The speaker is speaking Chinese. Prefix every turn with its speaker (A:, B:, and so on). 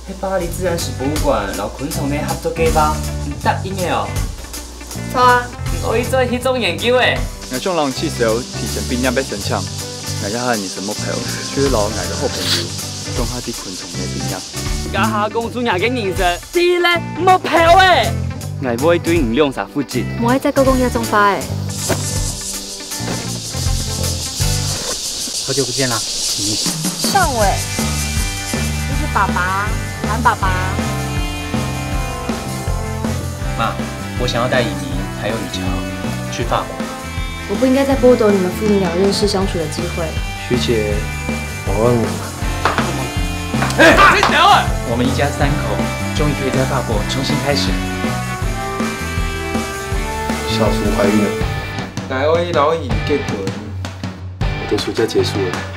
A: 迄巴黎自然史博物馆老昆虫的合作计划，答应的哦。
B: 好啊，
A: 可以做迄种研究的。
C: 我种人至少提前毕业要申请，我要喊你什么朋友，去老我的好朋友，种下啲昆虫的毕业。
A: 家下公主廿几年生，第一咧冇票诶。我会对唔用啥负责。
B: 我喺只高公一种花诶。
D: 好久不见啦，
B: 尚伟，这是爸爸，韩爸爸。
D: 妈，我想要带以明还有雨乔去法国。
B: 我不应该再剥夺你们父女俩认识相处的机会。
D: 学姐，我问我，我们一家3口终于可以在法国重新开始。
C: 小叔怀孕了，
E: 大威老姨结婚，
C: 我的暑假结束了。